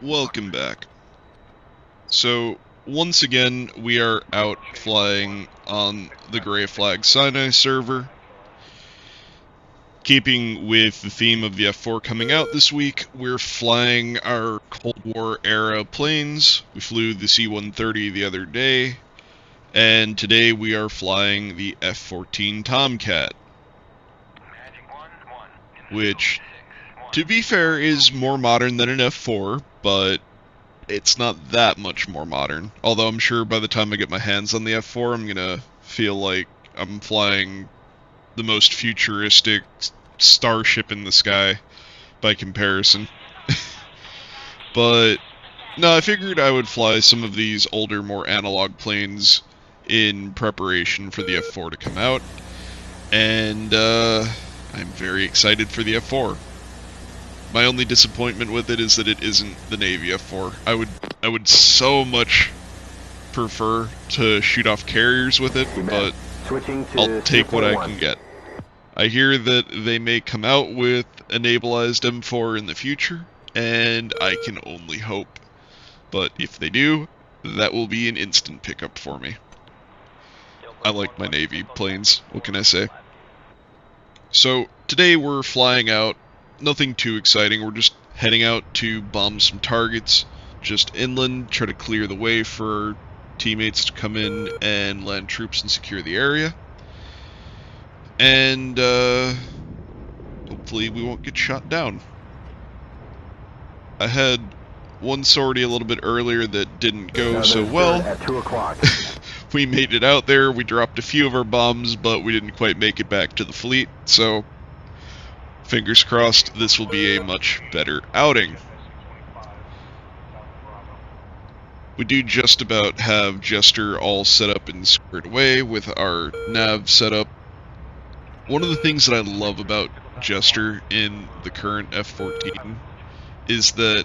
Welcome back. So, once again, we are out flying on the Gray Flag Sinai server. Keeping with the theme of the F4 coming out this week, we're flying our Cold War era planes. We flew the C-130 the other day, and today we are flying the F-14 Tomcat, which, to be fair, is more modern than an F4, but it's not that much more modern. Although I'm sure by the time I get my hands on the F4, I'm gonna feel like I'm flying the most futuristic starship in the sky by comparison. But no, I figured I would fly some of these older, more analog planes in preparation for the F4 to come out. And I'm very excited for the F4. My only disappointment with it is that it isn't the Navy F4. I would so much prefer to shoot off carriers with it, but I'll take what I can get. I hear that they may come out with a navalized M4 in the future, and I can only hope. But if they do, that will be an instant pickup for me. I like my Navy planes, what can I say? So, today we're flying out. Nothing too exciting, we're just heading out to bomb some targets, just inland, try to clear the way for teammates to come in and land troops and secure the area. And, hopefully we won't get shot down. I had one sortie a little bit earlier that didn't go so well. At 2 o'clock. We made it out there, we dropped a few of our bombs, but we didn't quite make it back to the fleet, so fingers crossed this will be a much better outing. We do just about have Jester all set up and squared away with our nav setup. One of the things that I love about Jester in the current F-14 is that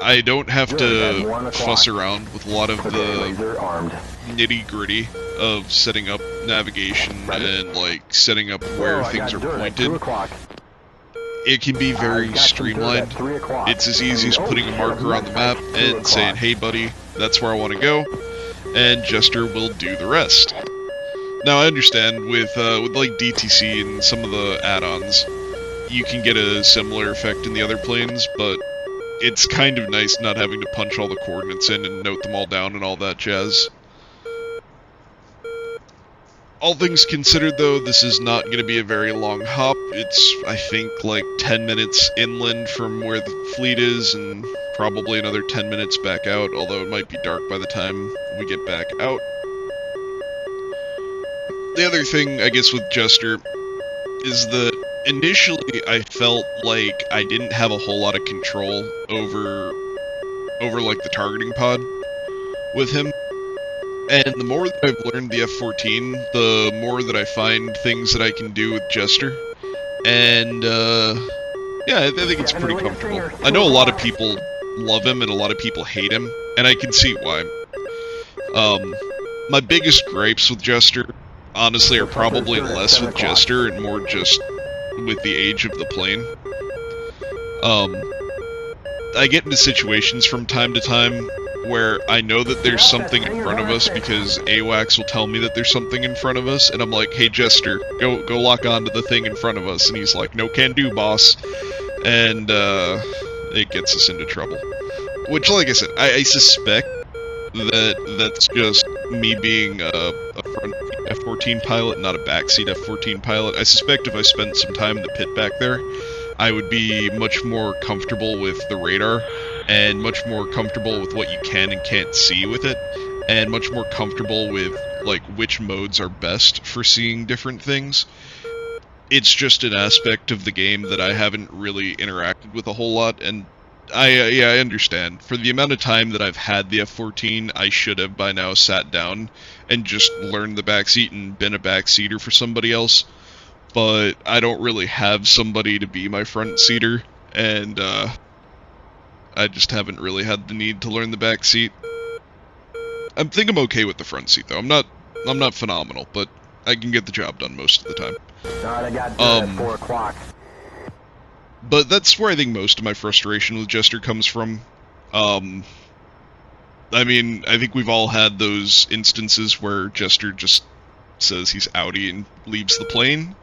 I don't have to fuss around with a lot of the nitty-gritty of setting up navigation and like setting up where things are pointed. It can be very streamlined. It's as easy as putting a marker on the map and saying, hey buddy, that's where I want to go, and Jester will do the rest. Now I understand with like DTC and some of the add-ons, you can get a similar effect in the other planes, but it's kind of nice not having to punch all the coordinates in and note them all down and all that jazz. All things considered, though, this is not going to be a very long hop. It's, I think, like 10 minutes inland from where the fleet is, and probably another 10 minutes back out, although it might be dark by the time we get back out. The other thing, I guess, with Jester is that initially I felt like I didn't have a whole lot of control over like the targeting pod with him. And the more that I've learned the F-14, the more that I find things that I can do with Jester. And, yeah, I think it's pretty comfortable. I know a lot of people love him and a lot of people hate him, and I can see why. My biggest gripes with Jester, honestly, are probably less with Jester and more just with the age of the plane. I get into situations from time to time where I know that there's something in front of us because AWACS will tell me that there's something in front of us, and I'm like, hey Jester, go lock onto the thing in front of us, and he's like, no can do, boss, and it gets us into trouble. Which, like I said, I suspect that that's just me being a front F-14 pilot, not a backseat F-14 pilot. I suspect if I spent some time in the pit back there, I would be much more comfortable with the radar, and much more comfortable with what you can and can't see with it, and much more comfortable with, like, which modes are best for seeing different things. It's just an aspect of the game that I haven't really interacted with a whole lot, and I understand. For the amount of time that I've had the F-14, I should have by now sat down and just learned the backseat and been a backseater for somebody else, but I don't really have somebody to be my front seater, and I just haven't really had the need to learn the back seat. I think I'm okay with the front seat though. I'm not phenomenal, but I can get the job done most of the time. Alright, I got at 4 o'clock. But that's where I think most of my frustration with Jester comes from. Um, I mean, I think we've all had those instances where Jester just says he's outie and leaves the plane.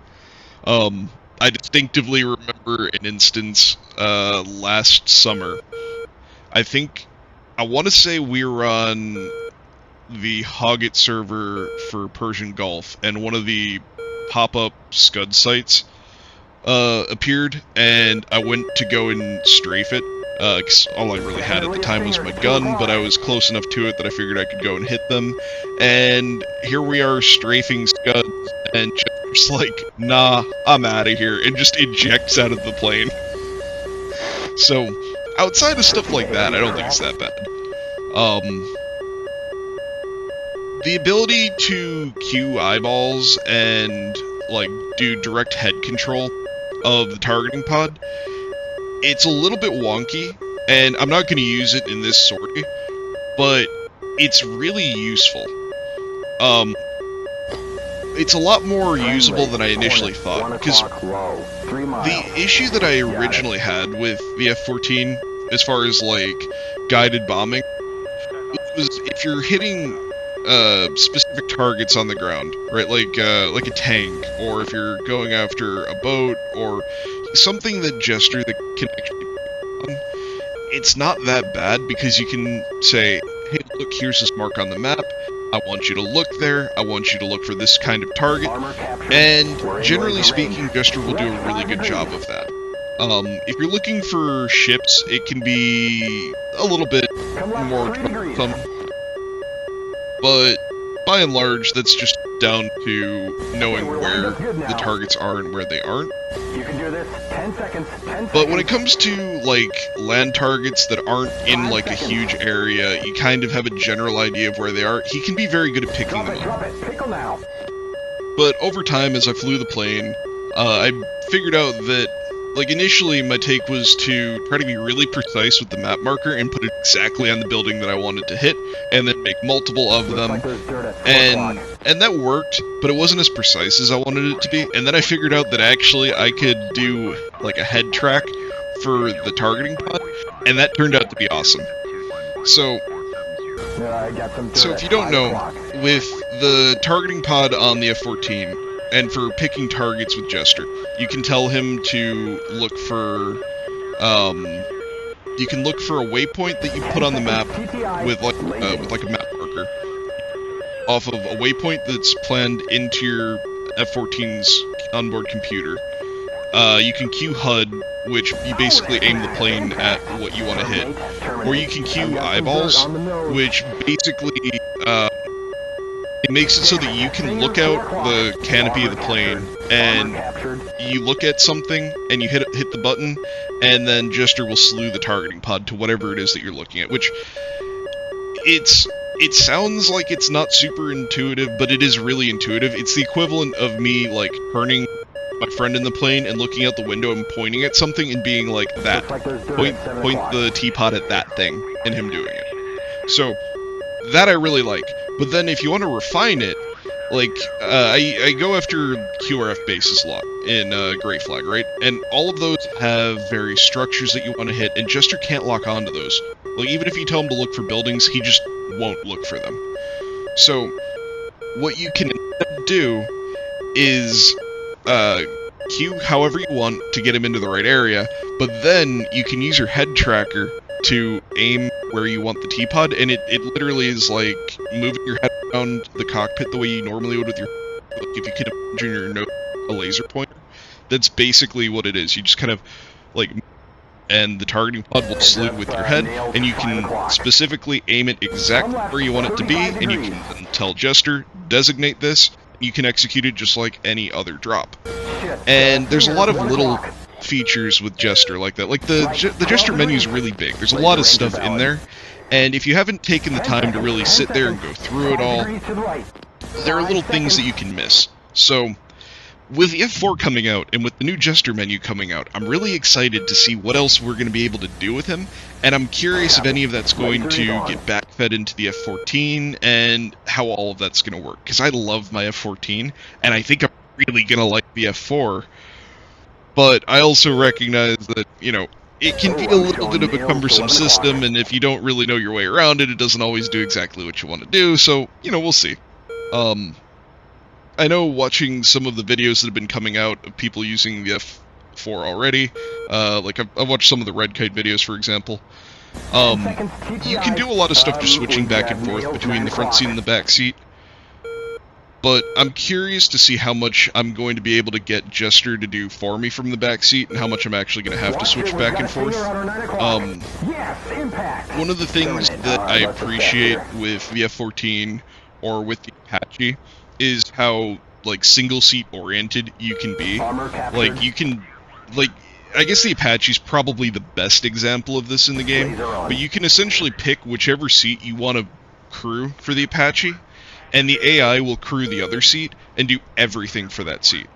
I distinctively remember an instance last summer. I want to say we were on the Hoggit server for Persian Gulf, and one of the pop-up Scud sites appeared, and I went to go and strafe it, because all I really had at the time was my gun, but I was close enough to it that I figured I could go and hit them, and here we are strafing Scuds, and just like, nah, I'm out of here, and just ejects out of the plane. So, outside of stuff like that, I don't think it's that bad. The ability to cue eyeballs and, like, do direct head control of the targeting pod, it's a little bit wonky, and I'm not going to use it in this sortie, but it's really useful. It's a lot more usable than I initially thought, because the issue that I originally had with the F-14, as far as, like, guided bombing, was if you're hitting specific targets on the ground, right? Like a tank, or if you're going after a boat, or something that Jester that can actually on, it's not that bad because you can say, hey, look, here's this mark on the map. I want you to look there. I want you to look for this kind of target. And generally speaking, Jester will do a really good job of that. If you're looking for ships, it can be a little bit more troublesome. But by and large, that's just down to knowing where the targets are and where they aren't. You can do this. 10 seconds. 10 seconds. But when it comes to, like, land targets that aren't in, like, a huge area, you kind of have a general idea of where they are. He can be very good at picking them up. Drop it. Pickle now. But over time, as I flew the plane, I figured out that, like, initially my take was to try to be really precise with the map marker and put it exactly on the building that I wanted to hit, and then make multiple of them, and that worked, but it wasn't as precise as I wanted it to be, and then I figured out that actually I could do, like, a head track for the targeting pod, and that turned out to be awesome. So if you don't know, with the targeting pod on the F-14, and for picking targets with Jester, you can tell him to look for, you can look for a waypoint that you put on the map with like a map marker, off of a waypoint that's planned into your F-14's onboard computer. You can cue HUD, which you basically aim the plane at what you want to hit, or you can cue eyeballs, which basically, it makes it so that you can look out the canopy of the plane, and you look at something, and you hit the button, and then Jester will slew the targeting pod to whatever it is that you're looking at, which, it sounds like it's not super intuitive, but it is really intuitive. It's the equivalent of me, like, turning my friend in the plane and looking out the window and pointing at something and being like, that. Point the teapot at that thing, and him doing it. So, that I really like. But then if you want to refine it, like, I go after QRF bases a lot in Grey Flag, right? And all of those have various structures that you want to hit, and Jester can't lock onto those. Like, even if you tell him to look for buildings, he just won't look for them. So, what you can do is cue however you want to get him into the right area, but then you can use your head tracker to aim where you want the T-pod, and it literally is like moving your head around the cockpit the way you normally would with your, like, if you could imagine your nose a laser pointer. That's basically what it is. You just kind of, like, and the targeting pod will slew with your head, and you can specifically aim it exactly where you want it to be, and you can then tell Jester, designate this, you can execute it just like any other drop. And there's a lot of little features with Jester like that. Like, the Jester menu is really big. There's a lot of stuff in there, and if you haven't taken the time to really sit there and go through it all, there are little things that you can miss. So, with the F4 coming out, and with the new Jester menu coming out, I'm really excited to see what else we're going to be able to do with him, and I'm curious if any of that's going to get backfed into the F14, and how all of that's going to work, because I love my F14, and I think I'm really going to like the F4, but I also recognize that, you know, it can be a little bit of a cumbersome system, and if you don't really know your way around it, it doesn't always do exactly what you want to do, so, you know, we'll see. I know watching some of the videos that have been coming out of people using the F4 already, like I've watched some of the Red Kite videos, for example. You can do a lot of stuff just switching back and forth between the front seat and the back seat. But I'm curious to see how much I'm going to be able to get Jester to do for me from the back seat, and how much I'm actually going to have to switch back and forth. One of the things that I appreciate with the F14 or with the Apache is how, like, single seat oriented you can be. Like, you can, like, I guess the Apache's probably the best example of this in the game, but you can essentially pick whichever seat you want to crew for the Apache, and the AI will crew the other seat and do everything for that seat.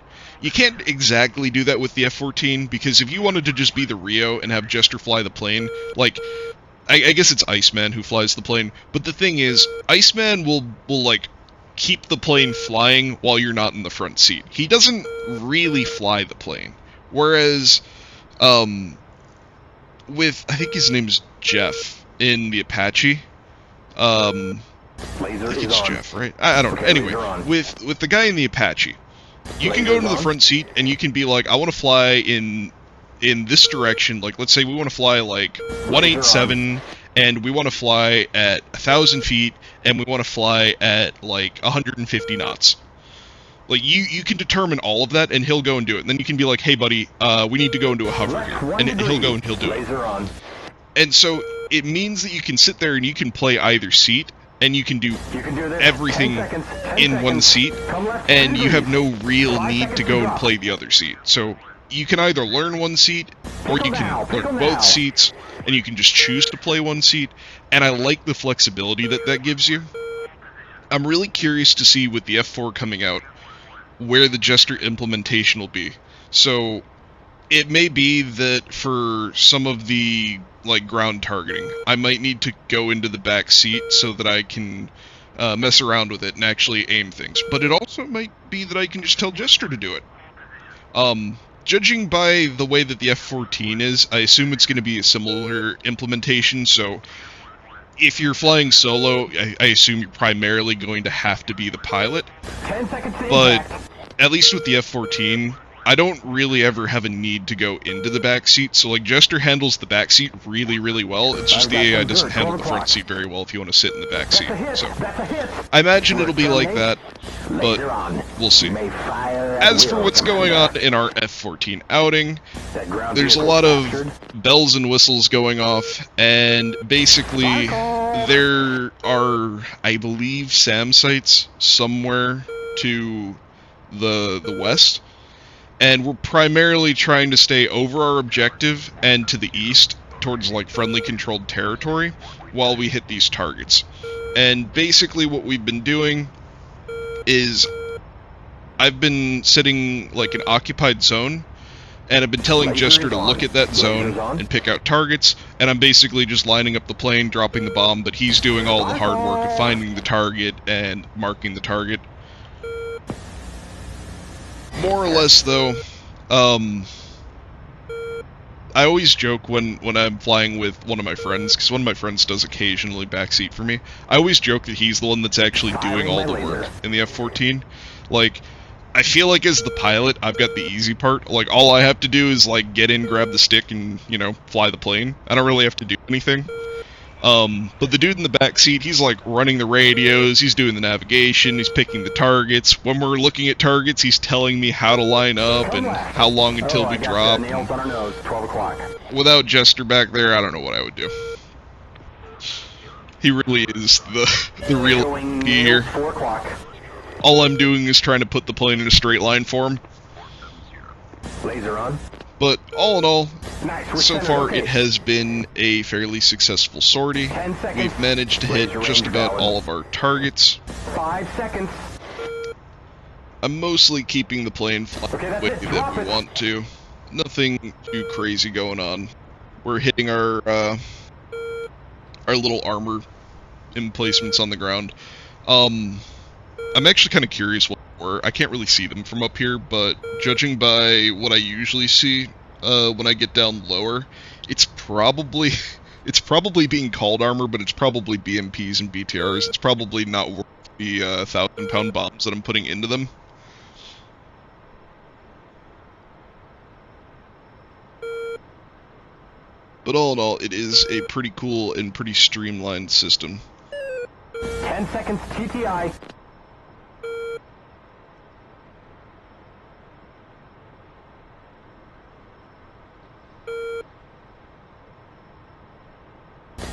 You can't exactly do that with the F14, because if you wanted to just be the Rio and have Jester fly the plane, like, I guess it's Iceman who flies the plane, but the thing is, Iceman will like, keep the plane flying while you're not in the front seat. He doesn't really fly the plane. Whereas, with, I think his name's Jeff in the Apache, I think it's Jeff, right? I don't know. Anyway, with the guy in the Apache, you can go into the front seat and you can be like, I want to fly in this direction. Like, let's say we want to fly like 187, and we want to fly at 1,000 feet, and we want to fly at like 150 knots. Like, you can determine all of that, and he'll go and do it. And then you can be like, hey buddy, we need to go into a hover here, and he'll go and he'll do it. And so it means that you can sit there and you can play either seat, and you can do everything in one seat, and you have no real need to go and play the other seat. So you can either learn one seat, or you can learn both seats, and you can just choose to play one seat, and I like the flexibility that that gives you. I'm really curious to see with the F4 coming out where the Jester implementation will be. So it may be that for some of the, like, ground targeting, I might need to go into the back seat so that I can mess around with it and actually aim things. But it also might be that I can just tell Jester to do it. Judging by the way that the F14 is, I assume it's going to be a similar implementation, so if you're flying solo, I assume you're primarily going to have to be the pilot. But at least with the F14, I don't really ever have a need to go into the back seat, so like Jester handles the back seat really, really well. It's just the AI doesn't handle the front seat very well if you want to sit in the back seat. So I imagine it'll be like that, but we'll see. As for what's going on in our F14 outing, there's a lot of bells and whistles going off, and basically there are, I believe, SAM sites somewhere to the west. And we're primarily trying to stay over our objective and to the east, towards like friendly controlled territory, while we hit these targets. And basically what we've been doing is, I've been setting like an occupied zone, and I've been telling Jester to look at that zone and pick out targets, and I'm basically just lining up the plane, dropping the bomb, but he's doing all the hard work of finding the target and marking the target. More or less, though, I always joke when I'm flying with one of my friends, because one of my friends does occasionally backseat for me. I always joke that he's the one that's actually doing all the work in the F14. Like, I feel like as the pilot, I've got the easy part. Like, all I have to do is, like, get in, grab the stick, and, you know, fly the plane. I don't really have to do anything. But the dude in the back seat, he's like running the radios, he's doing the navigation, he's picking the targets. When we're looking at targets, he's telling me how to line up and how long until we drop. Without Jester back there, I don't know what I would do. He really is the real key here. All I'm doing is trying to put the plane in a straight line for him. Laser on. But all in all, so far it has been a fairly successful sortie. We've managed to hit just about all of our targets. 5 seconds. I'm mostly keeping the plane flying the way that we want to. Nothing too crazy going on. We're hitting our little armor emplacements on the ground. I'm actually kind of curious what they were. I can't really see them from up here, but judging by what I usually see when I get down lower, It's probably it's probably being called armor, but it's probably BMPs and BTRs. It's probably not worth the 1,000-pound bombs that I'm putting into them. But all in all, it is a pretty cool and pretty streamlined system. 10 seconds TTI.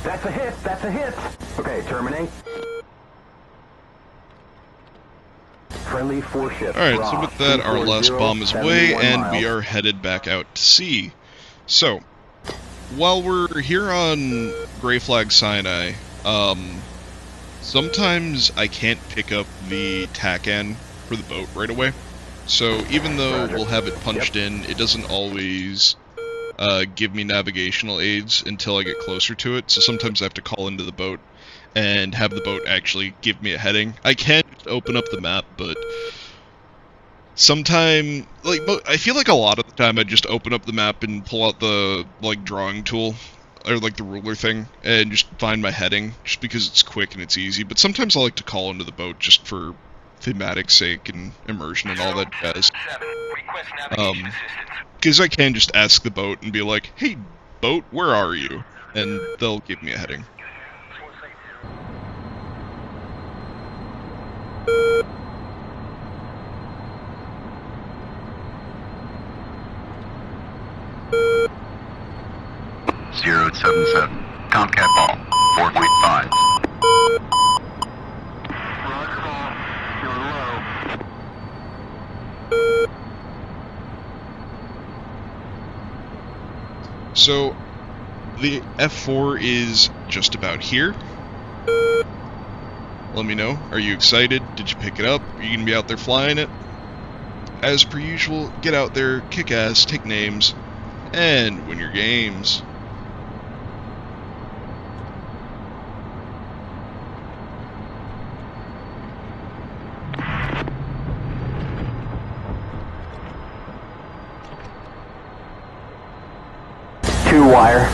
That's a hit, that's a hit. Okay, terminate. Friendly 4 ships. Alright, so with that, our last bomb is away, and we are headed back out to sea. So, while we're here on Gray Flag Sinai, sometimes I can't pick up the TACAN for the boat right away. So even though we'll have it punched in, it doesn't always give me navigational aids until I get closer to it. So sometimes I have to call into the boat and have the boat actually give me a heading. I can just open up the map, but sometime, like, I feel like a lot of the time I just open up the map and pull out the, like, drawing tool, or, like, the ruler thing, and just find my heading, just because it's quick and it's easy. But sometimes I like to call into the boat just for thematic sake and immersion and all that jazz. Because I can just ask the boat and be like, hey, boat, where are you? And they'll give me a heading. .077, Tomcat ball, 4.5. Roger ball. You're low. So, the F4 is just about here. Let me know. Are you excited? Did you pick it up? Are you gonna be out there flying it? As per usual, get out there, kick ass, take names, and win your games. Two wire.